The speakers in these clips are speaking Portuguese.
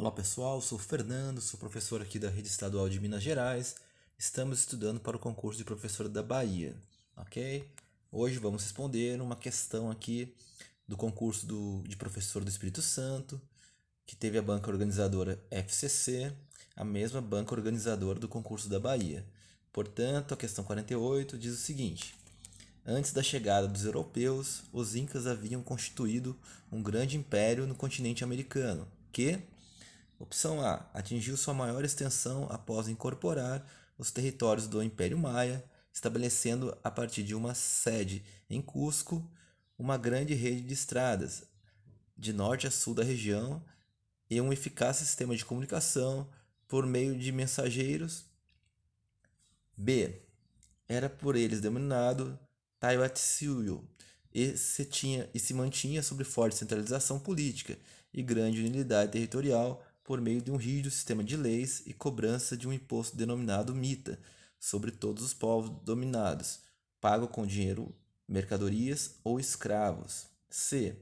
Olá pessoal, sou o Fernando, sou professor aqui da Rede Estadual de Minas Gerais. Estamos estudando para o concurso de professor da Bahia, ok? Hoje vamos responder uma questão aqui do concurso de professor do Espírito Santo, que teve a banca organizadora FCC, a mesma banca organizadora do concurso da Bahia. Portanto, a questão 48 diz o seguinte: antes da chegada dos europeus, os incas haviam constituído um grande império no continente americano, que opção A: atingiu sua maior extensão após incorporar os territórios do Império Maia, estabelecendo a partir de uma sede em Cusco uma grande rede de estradas de norte a sul da região e um eficaz sistema de comunicação por meio de mensageiros. B: era por eles denominado Taiwatsuyo e se mantinha sob forte centralização política e grande unidade territorial por meio de um rígido sistema de leis e cobrança de um imposto denominado mita sobre todos os povos dominados, pago com dinheiro, mercadorias ou escravos. C: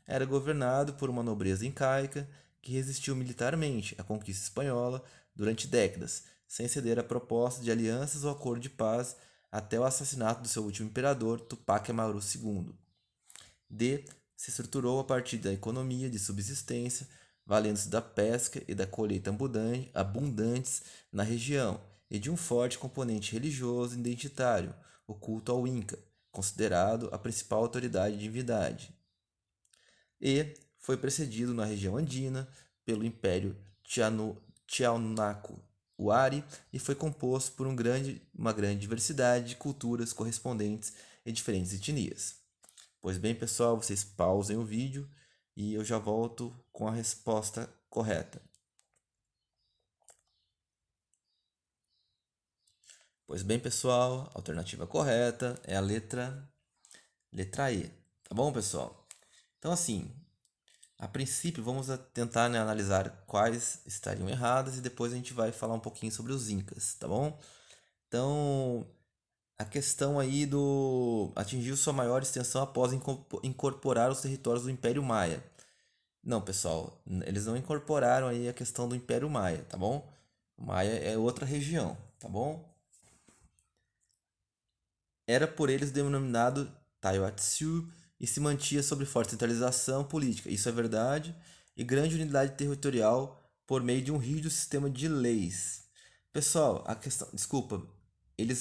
era governado por uma nobreza incaica que resistiu militarmente à conquista espanhola durante décadas, sem ceder a propostas de alianças ou acordo de paz até o assassinato do seu último imperador, Tupac Amaru II. D: se estruturou a partir da economia de subsistência, valendo-se da pesca e da colheita abundantes na região, e de um forte componente religioso e identitário, o culto ao Inca, considerado a principal autoridade de divindade. E foi precedido na região andina pelo Império Tiahuanaco Huari e foi composto por uma grande diversidade de culturas correspondentes e diferentes etnias. Pois bem, pessoal, vocês pausem o vídeo e eu já volto com a resposta correta. Pois bem, pessoal, a alternativa correta é a letra E. Tá bom, pessoal? Então, assim, a princípio, vamos tentar, né, analisar quais estariam erradas e depois a gente vai falar um pouquinho sobre os incas, tá bom? Então, a questão aí do atingiu sua maior extensão após incorporar os territórios do Império Maia. Não, pessoal, eles não incorporaram aí a questão do Império Maia, tá bom? O Maia é outra região, tá bom? Era por eles denominado Taiwatsu e se mantinha sob forte centralização política. Isso é verdade. E grande unidade territorial por meio de um rígido sistema de leis. Pessoal, a questão, desculpa, eles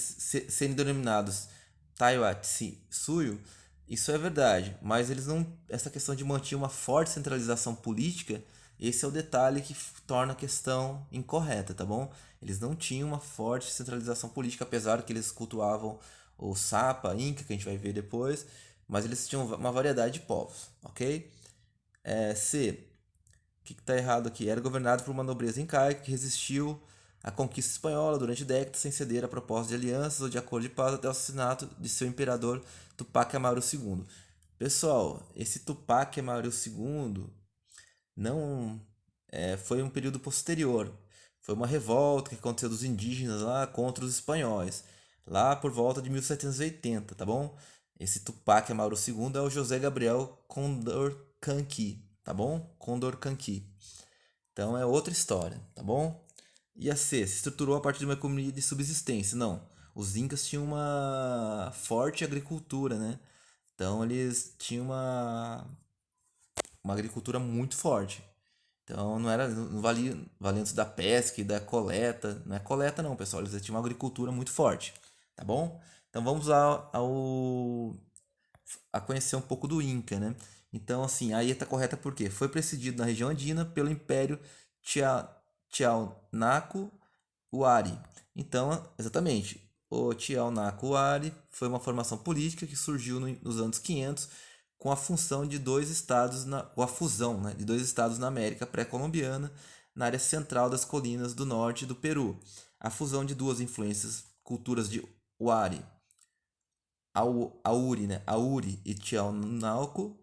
serem denominados Taiwatsuyo, isso é verdade, mas eles não, essa questão de manter uma forte centralização política, esse é o detalhe que torna a questão incorreta, tá bom? Eles não tinham uma forte centralização política, apesar que eles cultuavam o Sapa, Inca, que a gente vai ver depois, mas eles tinham uma variedade de povos, ok? C. O que está errado aqui? Era governado por uma nobreza incaica que resistiu à conquista espanhola durante décadas sem ceder a propostas de alianças ou de acordo de paz até o assassinato de seu imperador Tupac Amaru II. Pessoal, esse Tupac Amaru II não foi um período posterior. Foi uma revolta que aconteceu dos indígenas lá contra os espanhóis, lá por volta de 1780, tá bom? Esse Tupac Amaru II é o José Gabriel Condorcanqui, tá bom? Condorcanqui. Então é outra história, tá bom? E a C, se estruturou a partir de uma economia de subsistência. Não, os incas tinham uma forte agricultura, né? Então eles tinham uma agricultura muito forte. Então não valia valendo da pesca e da coleta. Não é coleta não, pessoal. Eles tinham uma agricultura muito forte, tá bom? Então vamos lá a conhecer um pouco do Inca, né? Então, assim, aí está correta porque foi precedido na região andina pelo Império Tiahuanaco Huari. Então, exatamente, o Tiahuanaco Huari foi uma formação política que surgiu nos anos 500 com a função de dois estados com a fusão, né, de dois estados na América pré-colombiana, na área central das colinas do norte do Peru. A fusão de duas influências culturas de Huari, Auri, né, Auri e Tiahuanaco,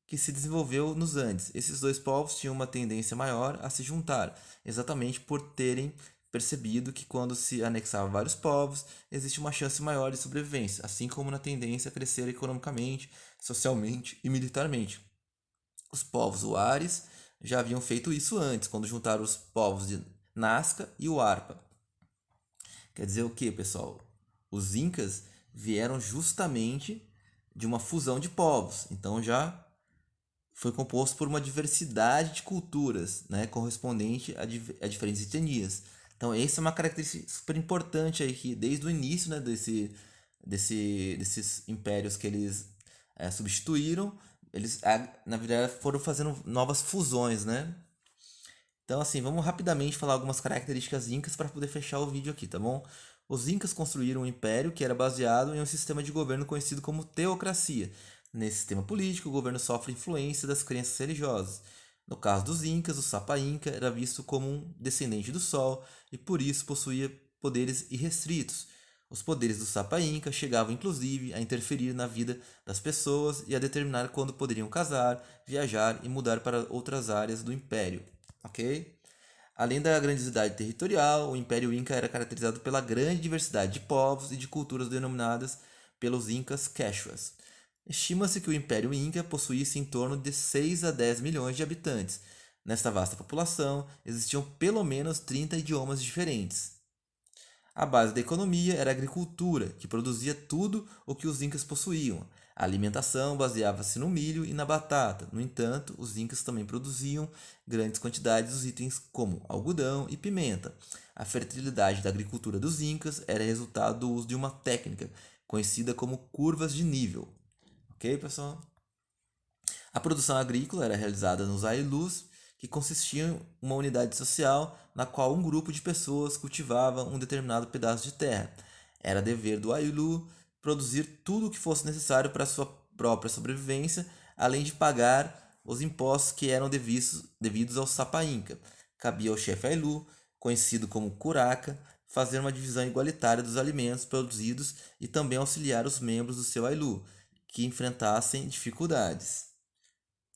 que se desenvolveu nos Andes. Esses dois povos tinham uma tendência maior a se juntar, exatamente por terem percebido que quando se anexava vários povos, existe uma chance maior de sobrevivência, assim como na tendência a crescer economicamente, socialmente e militarmente. Os povos Huares já haviam feito isso antes, quando juntaram os povos de Nazca e o Arpa. Quer dizer o que, pessoal? Os Incas vieram justamente de uma fusão de povos, então já foi composto por uma diversidade de culturas, né, correspondente a diferentes etnias. Então, essa é uma característica super importante aí que desde o início, né, desses impérios que eles substituíram, eles na verdade foram fazendo novas fusões, né? Então, assim, vamos rapidamente falar algumas características incas para poder fechar o vídeo aqui, tá bom? Os incas construíram um império que era baseado em um sistema de governo conhecido como teocracia. Nesse sistema político, o governo sofre influência das crenças religiosas. No caso dos incas, o Sapa Inca era visto como um descendente do sol e por isso possuía poderes irrestritos. Os poderes do Sapa Inca chegavam inclusive a interferir na vida das pessoas e a determinar quando poderiam casar, viajar e mudar para outras áreas do império. Ok? Além da grandiosidade territorial, o Império Inca era caracterizado pela grande diversidade de povos e de culturas denominadas pelos Incas Quechuas. Estima-se que o Império Inca possuísse em torno de 6 a 10 milhões de habitantes. Nesta vasta população, existiam pelo menos 30 idiomas diferentes. A base da economia era a agricultura, que produzia tudo o que os incas possuíam. A alimentação baseava-se no milho e na batata. No entanto, os incas também produziam grandes quantidades dos itens como algodão e pimenta. A fertilidade da agricultura dos incas era resultado do uso de uma técnica conhecida como curvas de nível. Ok, pessoal? A produção agrícola era realizada nos ailus, que consistiam em uma unidade social na qual um grupo de pessoas cultivava um determinado pedaço de terra. Era dever do ailu produzir tudo o que fosse necessário para sua própria sobrevivência, além de pagar os impostos que eram devidos ao Sapa Inca. Cabia ao chefe ailu, conhecido como curaca, fazer uma divisão igualitária dos alimentos produzidos e também auxiliar os membros do seu ailu que enfrentassem dificuldades.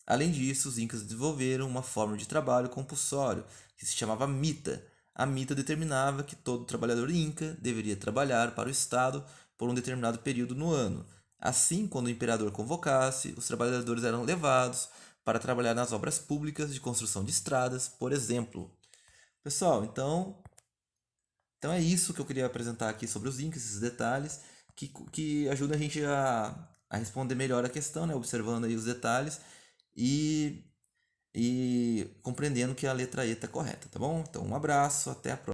Além disso, os incas desenvolveram uma forma de trabalho compulsório, que se chamava mita. A mita determinava que todo trabalhador inca deveria trabalhar para o Estado por um determinado período no ano. Assim, quando o imperador convocasse, os trabalhadores eram levados para trabalhar nas obras públicas de construção de estradas, por exemplo. Pessoal, então é isso que eu queria apresentar aqui sobre os incas, esses detalhes que ajudam a gente a responder melhor a questão, né? Observando aí os detalhes e compreendendo que a letra E está correta, tá bom? Então, um abraço, até a próxima.